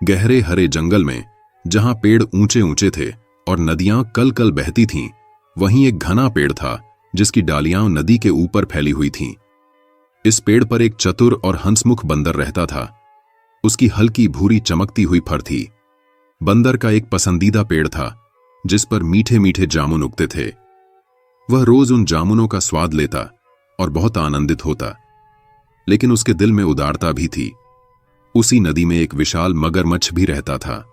गहरे हरे जंगल में जहां पेड़ ऊंचे ऊंचे थे और नदियां कल कल बहती थीं, वहीं एक घना पेड़ था जिसकी डालियां नदी के ऊपर फैली हुई थीं। इस पेड़ पर एक चतुर और हंसमुख बंदर रहता था। उसकी हल्की भूरी चमकती हुई फर थी। बंदर का एक पसंदीदा पेड़ था जिस पर मीठे मीठे जामुन उगते थे। वह रोज उन जामुनों का स्वाद लेता और बहुत आनंदित होता, लेकिन उसके दिल में उदारता भी थी। उसी नदी में एक विशाल मगरमच्छ भी रहता था।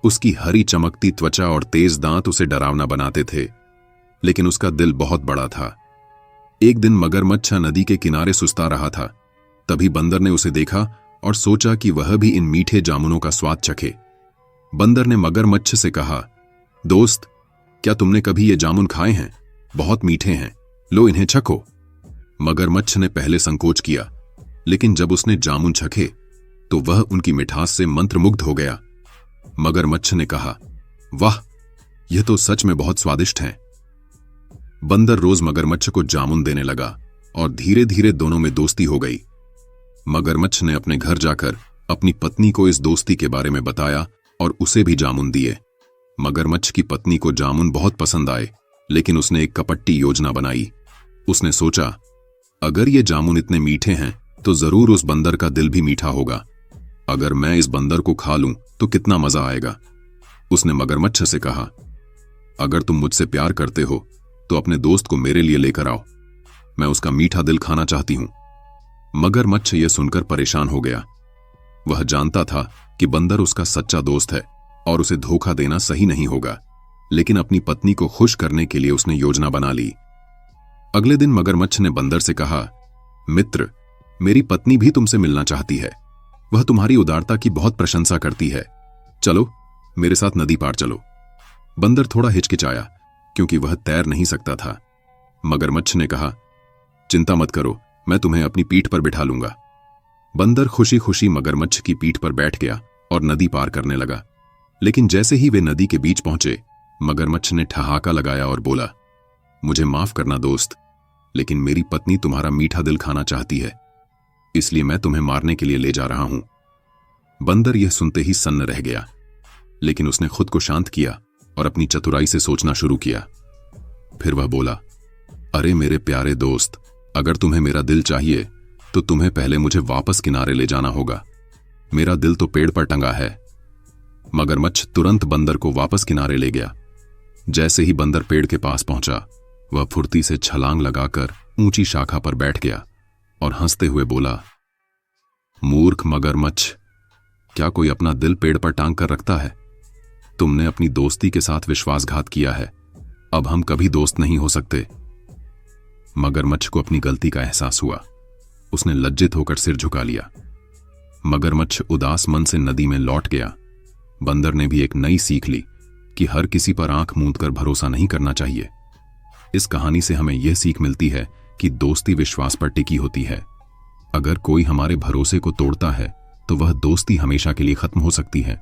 उसकी हरी चमकती त्वचा और तेज दांत उसे डरावना बनाते थे, लेकिन उसका दिल बहुत बड़ा था। एक दिन मगरमच्छ नदी के किनारे सुस्ता रहा था। तभी बंदर ने उसे देखा और सोचा कि वह भी इन मीठे जामुनों का स्वाद चखे। बंदर ने मगरमच्छ से कहा, दोस्त, क्या तुमने कभी ये जामुन खाए हैं? बहुत मीठे हैं, लो इन्हें चखो। मगरमच्छ ने पहले संकोच किया, लेकिन जब उसने जामुन चखे तो वह उनकी मिठास से मंत्रमुग्ध हो गया। मगरमच्छ ने कहा, वाह, यह तो सच में बहुत स्वादिष्ट हैं। बंदर रोज मगरमच्छ को जामुन देने लगा और धीरे धीरे दोनों में दोस्ती हो गई। मगरमच्छ ने अपने घर जाकर अपनी पत्नी को इस दोस्ती के बारे में बताया और उसे भी जामुन दिए। मगरमच्छ की पत्नी को जामुन बहुत पसंद आए, लेकिन उसने एक कपटी योजना बनाई। उसने सोचा, अगर ये जामुन इतने मीठे हैं तो जरूर उस बंदर का दिल भी मीठा होगा। अगर मैं इस बंदर को खा लूं तो कितना मजा आएगा। उसने मगरमच्छ से कहा, अगर तुम मुझसे प्यार करते हो तो अपने दोस्त को मेरे लिए लेकर आओ, मैं उसका मीठा दिल खाना चाहती हूं। मगरमच्छ यह सुनकर परेशान हो गया। वह जानता था कि बंदर उसका सच्चा दोस्त है और उसे धोखा देना सही नहीं होगा, लेकिन अपनी पत्नी को खुश करने के लिए उसने योजना बना ली। अगले दिन मगरमच्छ ने बंदर से कहा, मित्र, मेरी पत्नी भी तुमसे मिलना चाहती है। वह तुम्हारी उदारता की बहुत प्रशंसा करती है। चलो मेरे साथ नदी पार चलो। बंदर थोड़ा हिचकिचाया क्योंकि वह तैर नहीं सकता था। मगरमच्छ ने कहा, चिंता मत करो, मैं तुम्हें अपनी पीठ पर बिठा लूंगा। बंदर खुशी खुशी मगरमच्छ की पीठ पर बैठ गया और नदी पार करने लगा। लेकिन जैसे ही वे नदी के बीच पहुंचे, मगरमच्छ ने ठहाका लगाया और बोला, मुझे माफ करना दोस्त, लेकिन मेरी पत्नी तुम्हारा मीठा दिल खाना चाहती है, इसलिए मैं तुम्हें मारने के लिए ले जा रहा हूं। बंदर यह सुनते ही सन्न रह गया, लेकिन उसने खुद को शांत किया और अपनी चतुराई से सोचना शुरू किया। फिर वह बोला, अरे मेरे प्यारे दोस्त, अगर तुम्हें मेरा दिल चाहिए तो तुम्हें पहले मुझे वापस किनारे ले जाना होगा। मेरा दिल तो पेड़ पर टंगा है। मगरमच्छ तुरंत बंदर को वापस किनारे ले गया। जैसे ही बंदर पेड़ के पास पहुंचा, वह फुर्ती से छलांग लगाकर ऊंची शाखा पर बैठ गया और हंसते हुए बोला, मूर्ख मगरमच्छ, क्या कोई अपना दिल पेड़ पर टांग कर रखता है? तुमने अपनी दोस्ती के साथ विश्वासघात किया है। अब हम कभी दोस्त नहीं हो सकते। मगरमच्छ को अपनी गलती का एहसास हुआ। उसने लज्जित होकर सिर झुका लिया। मगरमच्छ उदास मन से नदी में लौट गया। बंदर ने भी एक नई सीख ली कि हर किसी पर आंख मूंदकर भरोसा नहीं करना चाहिए। इस कहानी से हमें यह सीख मिलती है कि दोस्ती विश्वास पर टिकी होती है। अगर कोई हमारे भरोसे को तोड़ता है तो वह दोस्ती हमेशा के लिए खत्म हो सकती है।